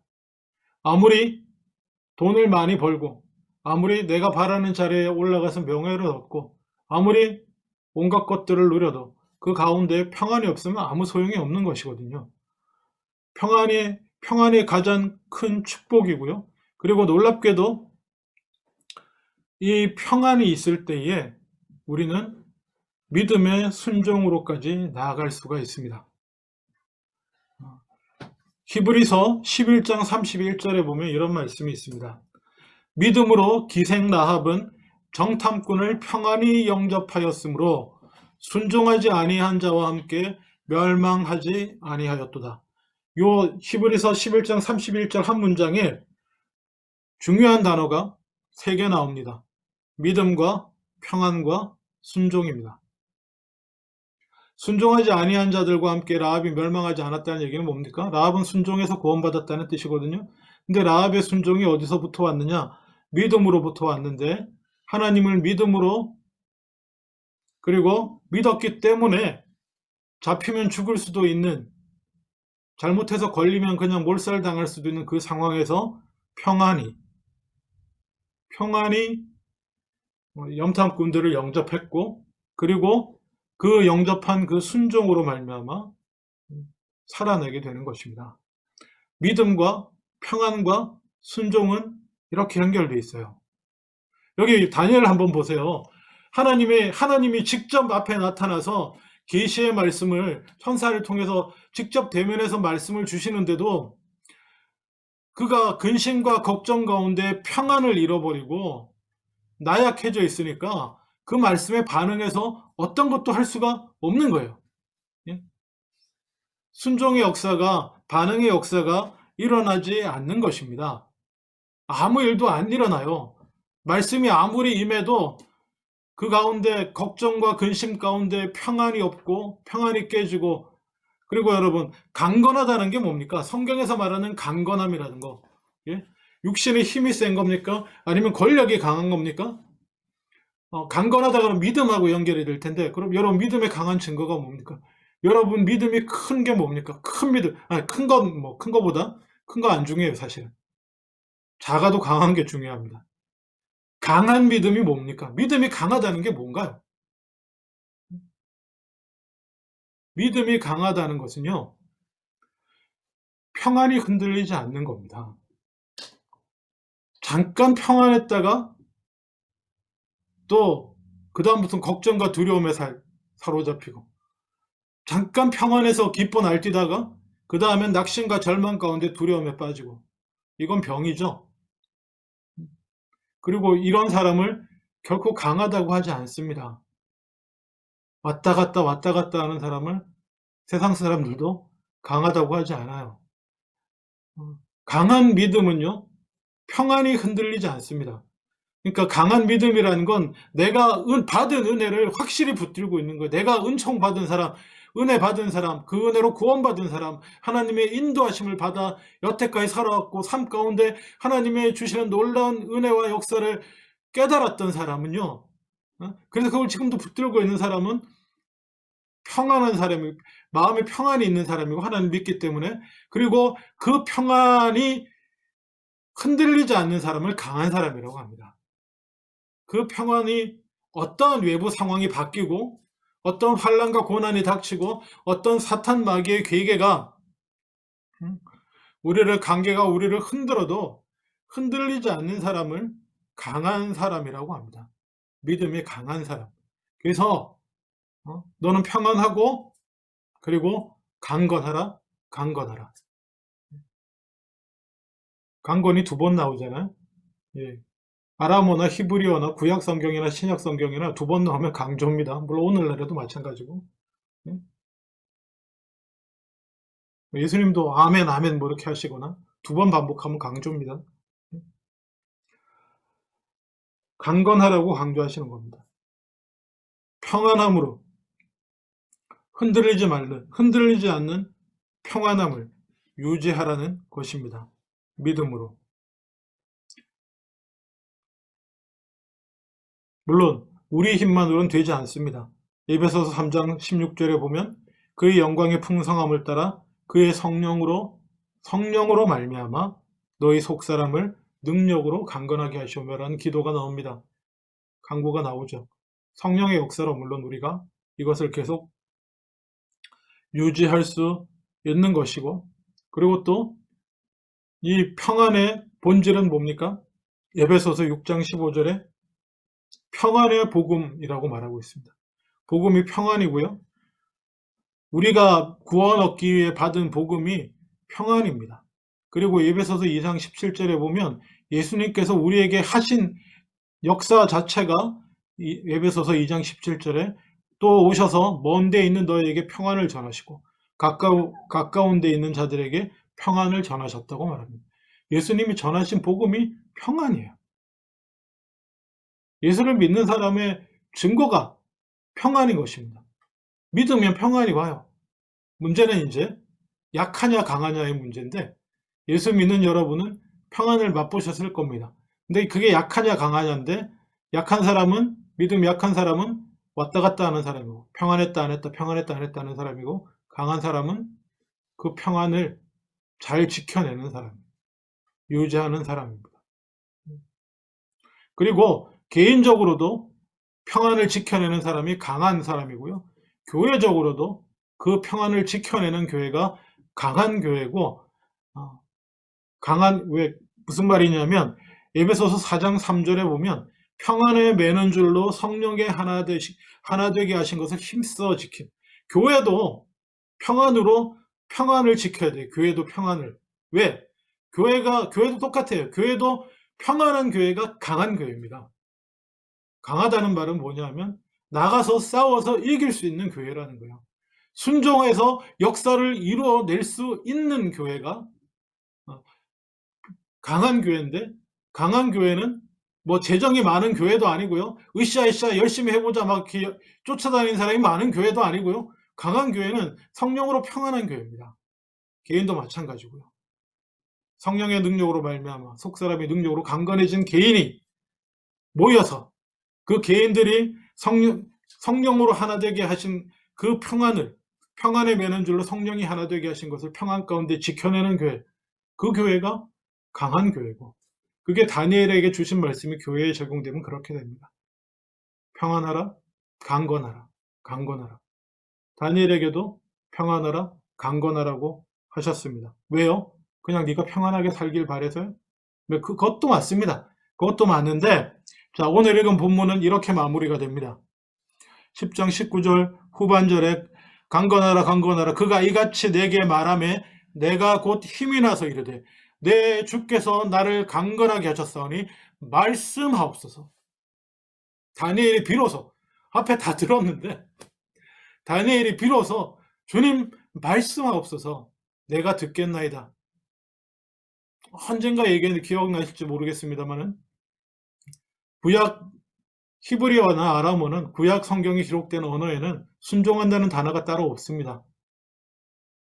아무리 돈을 많이 벌고, 아무리 내가 바라는 자리에 올라가서 명예를 얻고, 아무리 온갖 것들을 누려도 그 가운데 평안이 없으면 아무 소용이 없는 것이거든요. 평안이 가장 큰 축복이고요. 그리고 놀랍게도 이 평안이 있을 때에 우리는 믿음의 순종으로까지 나아갈 수가 있습니다. 히브리서 11장 31절에 보면 이런 말씀이 있습니다. 믿음으로 기생 라합은 정탐꾼을 평안히 영접하였으므로 순종하지 아니한 자와 함께 멸망하지 아니하였도다. 요 히브리서 11장 31절 한 문장에 중요한 단어가 3개 나옵니다. 믿음과 평안과 순종입니다. 순종하지 아니한 자들과 함께 라합이 멸망하지 않았다는 얘기는 뭡니까? 라합은 순종해서 구원받았다는 뜻이거든요. 근데 라합의 순종이 어디서부터 왔느냐? 믿음으로부터 왔는데, 하나님을 믿음으로, 그리고 믿었기 때문에 잡히면 죽을 수도 있는, 잘못해서 걸리면 그냥 몰살당할 수도 있는 그 상황에서 평안히 염탐꾼들을 영접했고, 그리고 그 영접한 그 순종으로 말미암아 살아내게 되는 것입니다. 믿음과 평안과 순종은 이렇게 연결되어 있어요. 여기 다니엘 한번 보세요. 하나님이 직접 앞에 나타나서 계시의 말씀을 천사를 통해서 직접 대면해서 말씀을 주시는데도 그가 근심과 걱정 가운데 평안을 잃어버리고 나약해져 있으니까 그 말씀에 반응해서 어떤 것도 할 수가 없는 거예요. 순종의 역사가, 반응의 역사가 일어나지 않는 것입니다. 아무 일도 안 일어나요. 말씀이 아무리 임해도 그 가운데 걱정과 근심 가운데 평안이 없고 평안이 깨지고, 그리고 여러분, 강건하다는 게 뭡니까? 성경에서 말하는 강건함이라는 거. 육신의 힘이 센 겁니까? 아니면 권력이 강한 겁니까? 강건하다 그러면 믿음하고 연결이 될 텐데, 그럼 여러분 믿음의 강한 증거가 뭡니까? 여러분 믿음이 큰 게 뭡니까? 큰 믿음, 큰 거보다 큰 거 안 중요해요, 사실은. 작아도 강한 게 중요합니다. 강한 믿음이 뭡니까? 믿음이 강하다는 게 뭔가요? 믿음이 강하다는 것은요, 평안이 흔들리지 않는 겁니다. 잠깐 평안했다가 또 그 다음부터는 걱정과 두려움에 사로잡히고, 잠깐 평안해서 기뻐 날뛰다가 그 다음엔 낙심과 절망 가운데 두려움에 빠지고, 이건 병이죠. 그리고 이런 사람을 결코 강하다고 하지 않습니다. 왔다 갔다 하는 사람을 세상 사람들도 강하다고 하지 않아요. 강한 믿음은요, 평안이 흔들리지 않습니다. 그러니까 강한 믿음이라는 건 내가 받은 은혜를 확실히 붙들고 있는 거예요. 내가 은총 받은 사람, 은혜 받은 사람, 그 은혜로 구원받은 사람, 하나님의 인도하심을 받아 여태까지 살아왔고 삶 가운데 하나님의 주시는 놀라운 은혜와 역사를 깨달았던 사람은요, 그래서 그걸 지금도 붙들고 있는 사람은 평안한 사람이, 마음에 평안이 있는 사람이고 하나님 믿기 때문에, 그리고 그 평안이 흔들리지 않는 사람을 강한 사람이라고 합니다. 그 평안이 어떠한 외부 상황이 바뀌고 어떤 환난과 고난이 닥치고 어떤 사탄 마귀의 괴계가 관계가 우리를 흔들어도 흔들리지 않는 사람을 강한 사람이라고 합니다. 믿음이 강한 사람. 그래서 너는 평안하고 그리고 강건하라. 강건이 2번 나오잖아요. 예. 아람어나 히브리어나 구약 성경이나 신약 성경이나 2번 나오면 강조입니다. 물론 오늘날에도 마찬가지고. 예수님도 아멘 아멘 뭐 이렇게 하시거나 2번 반복하면 강조입니다. 강건하라고 강조하시는 겁니다. 평안함으로 흔들리지 않는 평안함을 유지하라는 것입니다. 믿음으로. 물론 우리 힘만으로는 되지 않습니다. 에베소서 3장 16절에 보면 그의 영광의 풍성함을 따라 그의 성령으로 말미암아 너희 속사람을 능력으로 강건하게 하시오며라는 기도가 나옵니다. 간구가 나오죠. 성령의 역사로 물론 우리가 이것을 계속 유지할 수 있는 것이고, 그리고 또 이 평안의 본질은 뭡니까? 에베소서 6장 15절에 평안의 복음이라고 말하고 있습니다. 복음이 평안이고요. 우리가 구원 얻기 위해 받은 복음이 평안입니다. 그리고 에베소서 2장 17절에 보면 예수님께서 우리에게 하신 역사 자체가 에베소서 2장 17절에 또 오셔서 먼 데 있는 너희에게 평안을 전하시고 가까운 데 있는 자들에게 평안을 전하셨다고 말합니다. 예수님이 전하신 복음이 평안이에요. 예수를 믿는 사람의 증거가 평안인 것입니다. 믿으면 평안이 와요. 문제는 이제 약하냐 강하냐의 문제인데, 예수 믿는 여러분은 평안을 맛보셨을 겁니다. 근데 그게 약하냐 강하냐인데, 믿음 약한 사람은 왔다 갔다 하는 사람이고, 평안했다 안 했다 하는 사람이고, 강한 사람은 그 평안을 잘 지켜내는 사람입니다. 유지하는 사람입니다. 그리고 개인적으로도 평안을 지켜내는 사람이 강한 사람이고요. 교회적으로도 그 평안을 지켜내는 교회가 강한 교회고, 무슨 말이냐면 에베소서 4장 3절에 보면 평안에 매는 줄로 성령의 하나 되게 하신 것을 힘써 지킨, 교회도 평안을 지켜야 돼요. 교회도 평안을. 왜? 교회도 똑같아요. 교회도 평안한 교회가 강한 교회입니다. 강하다는 말은 뭐냐면 나가서 싸워서 이길 수 있는 교회라는 거예요. 순종해서 역사를 이루어낼 수 있는 교회가 강한 교회인데, 강한 교회는 뭐 재정이 많은 교회도 아니고요. 으쌰으쌰 열심히 해보자 막 쫓아다니는 사람이 많은 교회도 아니고요. 강한 교회는 성령으로 평안한 교회입니다. 개인도 마찬가지고요. 성령의 능력으로 말미암아 속사람의 능력으로 강건해진 개인이 모여서 그 개인들이 성령으로 하나 되게 하신 그 평안에 매는 줄로 성령이 하나 되게 하신 것을 평안 가운데 지켜내는 교회, 그 교회가 강한 교회고, 그게 다니엘에게 주신 말씀이 교회에 적용되면 그렇게 됩니다. 평안하라, 강건하라. 다니엘에게도 평안하라, 강건하라고 하셨습니다. 왜요? 그냥 네가 평안하게 살길 바래서요? 그것도 맞습니다. 그것도 맞는데, 자, 오늘 읽은 본문은 이렇게 마무리가 됩니다. 10장 19절 후반절에 강건하라 그가 이같이 내게 말하매 내가 곧 힘이 나서 이르되 내 주께서 나를 강건하게 하셨사오니 말씀하옵소서. 다니엘이 비로소 앞에 다 들었는데 다니엘이 비로소 주님 말씀하옵소서 내가 듣겠나이다. 언젠가 얘기했는데 기억나실지 모르겠습니다만은 구약 히브리어나 아람어는 구약 성경이 기록된 언어에는 순종한다는 단어가 따로 없습니다.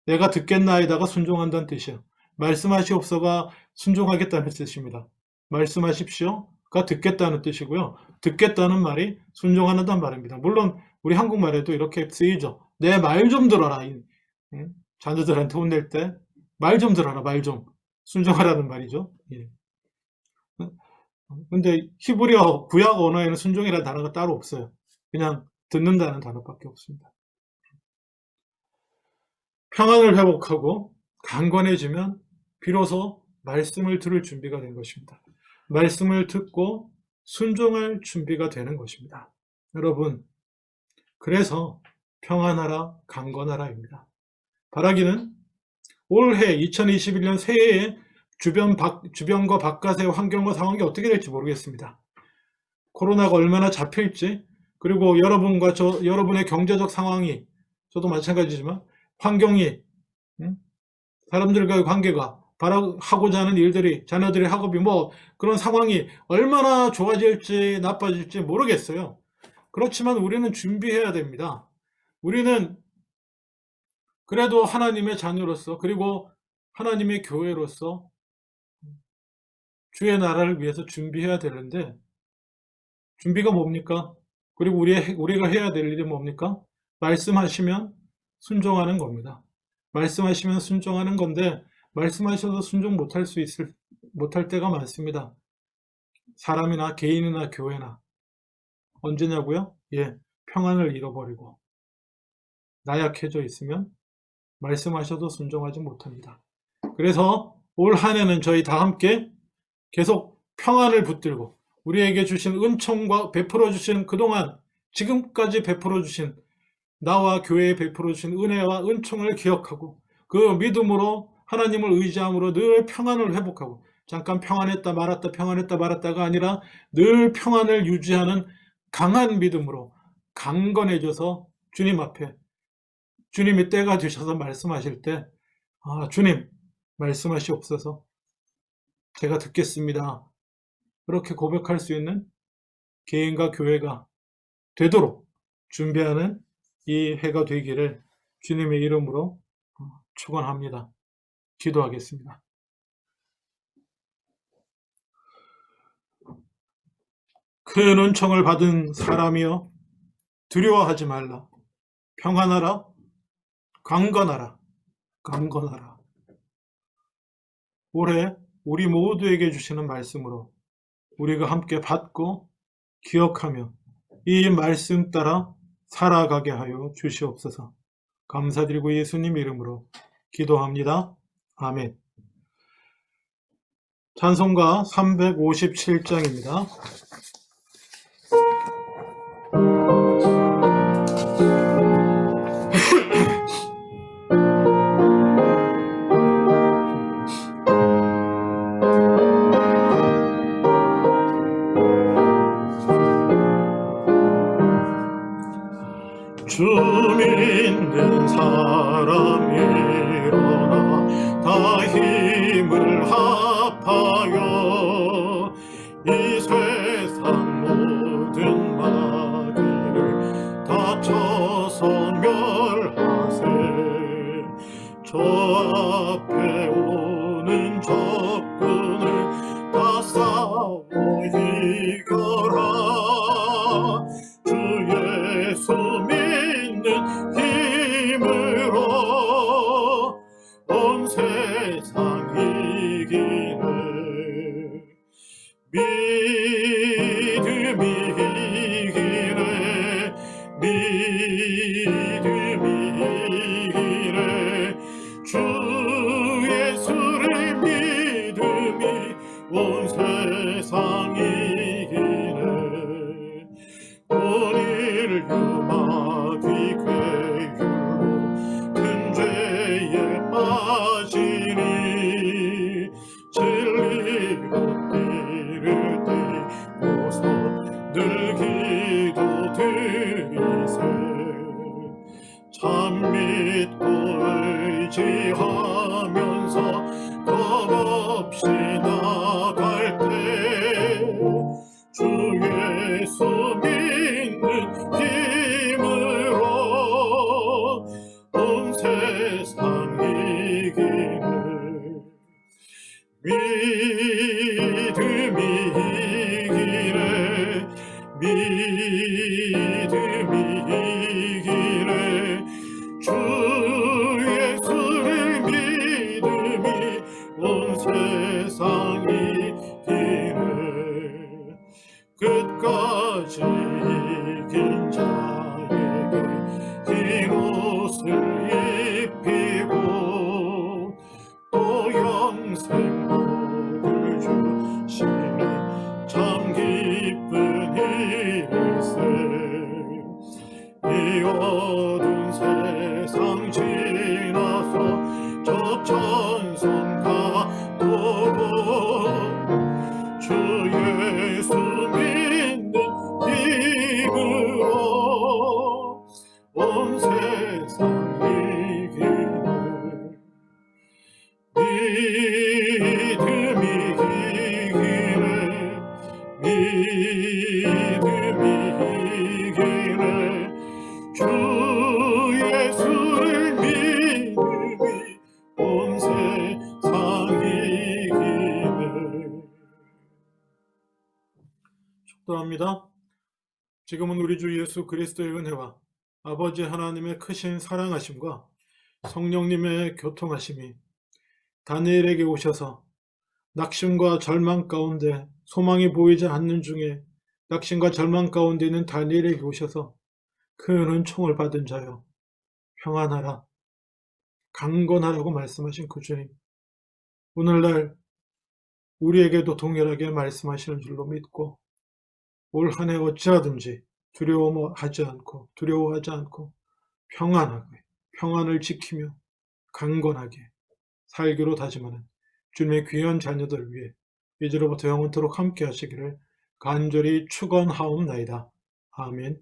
내가 듣겠나이다가 순종한다는 뜻이에요. 말씀하시옵소서가 순종하겠다는 뜻입니다. 말씀하십시오가 듣겠다는 뜻이고요. 듣겠다는 말이 순종한다는 말입니다. 물론 우리 한국말에도 이렇게 쓰이죠. 내 말 좀 들어라. 자녀들한테 혼낼 때 말 좀 들어라. 말 좀. 순종하라는 말이죠. 예. 근데 히브리어 구약 언어에는 순종이라는 단어가 따로 없어요. 그냥 듣는다는 단어밖에 없습니다. 평안을 회복하고 강건해지면 비로소 말씀을 들을 준비가 된 것입니다. 말씀을 듣고 순종할 준비가 되는 것입니다. 여러분, 그래서 평안하라, 강건하라입니다. 바라기는 올해 2021년 새해에 주변과 바깥의 환경과 상황이 어떻게 될지 모르겠습니다. 코로나가 얼마나 잡힐지, 그리고 여러분의 경제적 상황이, 저도 마찬가지지만 환경이, 사람들과의 관계가, 하고자 하는 일들이, 자녀들의 학업이 그런 상황이 얼마나 좋아질지 나빠질지 모르겠어요. 그렇지만 우리는 준비해야 됩니다. 우리는 그래도 하나님의 자녀로서, 그리고 하나님의 교회로서 주의 나라를 위해서 준비해야 되는데, 준비가 뭡니까? 그리고 우리가 해야 될 일이 뭡니까? 말씀하시면 순종하는 겁니다. 말씀하시면 순종하는 건데, 말씀하셔서 순종 못할 때가 많습니다. 사람이나 개인이나 교회나. 언제냐고요? 예, 평안을 잃어버리고 나약해져 있으면 말씀하셔도 순종하지 못합니다. 그래서 올 한 해는 저희 다 함께 계속 평안을 붙들고 우리에게 주신 은총과 베풀어 주신 그동안 지금까지 베풀어 주신 나와 교회에 베풀어 주신 은혜와 은총을 기억하고 그 믿음으로 하나님을 의지함으로 늘 평안을 회복하고, 잠깐 평안했다 말았다가 아니라 늘 평안을 유지하는 강한 믿음으로 강건해져서 주님 앞에, 주님이 때가 되셔서 말씀하실 때 주님 말씀하시옵소서 제가 듣겠습니다. 그렇게 고백할 수 있는 개인과 교회가 되도록 준비하는 이 해가 되기를 주님의 이름으로 축원합니다. 기도하겠습니다. 큰 은총을 받은 사람이여, 두려워하지 말라. 평안하라. 강건하라. 올해 우리 모두에게 주시는 말씀으로 우리가 함께 받고 기억하며 이 말씀 따라 살아가게 하여 주시옵소서. 감사드리고 예수님 이름으로 기도합니다. 아멘. 찬송가 357장입니다. 주 믿는 사람 일어나 다 힘을 합하여 이 세상 모든 마귀를 다 쳐서 멸하세. 저 앞에 오는 적군을 다 싸워 이겨라. 주 예수 믿는 힘으로 온 세상 이기네. 믿음이 이기네. 믿음이 이기네. 주 예수를 믿음이 온 세상 이기네. 오늘 유마귀 괴율로 큰 죄에 빠지니 진리로 띠를 띠고서 늘 기도 드리세. 믿음이 이기네 주 예수를 믿음이 온 세상이 이기네 끝까지 이긴 자에게 흰 옷을 입히고 또 영생 복을 주시니 참 기쁜 일일세 이 어두운 세상 지나서 저 천성 가도록 주 예수 믿는 힘으로 온 세상 이기네 믿음이 이기네 믿음이 이기네 주 예수를 믿음이 온 세상 이기네 축도합니다. 지금은 우리 주 예수 그리스도의 은혜와 아버지 하나님의 크신 사랑하심과 성령님의 교통하심이 다니엘에게 오셔서 낙심과 절망 가운데 소망이 보이지 않는 중에 낙심과 절망 가운데 있는 다니엘에게 오셔서 큰 은총을 받은 자여 평안하라 강건하라고 말씀하신 그 주님 오늘날 우리에게도 동일하게 말씀하시는 줄로 믿고 올 한 해 어찌하든지 두려워하지 않고 평안하게 평안을 지키며 강건하게 살기로 다짐하는 주님의 귀한 자녀들 위해 이제로부터 영원토록 함께 하시기를 간절히 축원하옵나이다. 아멘.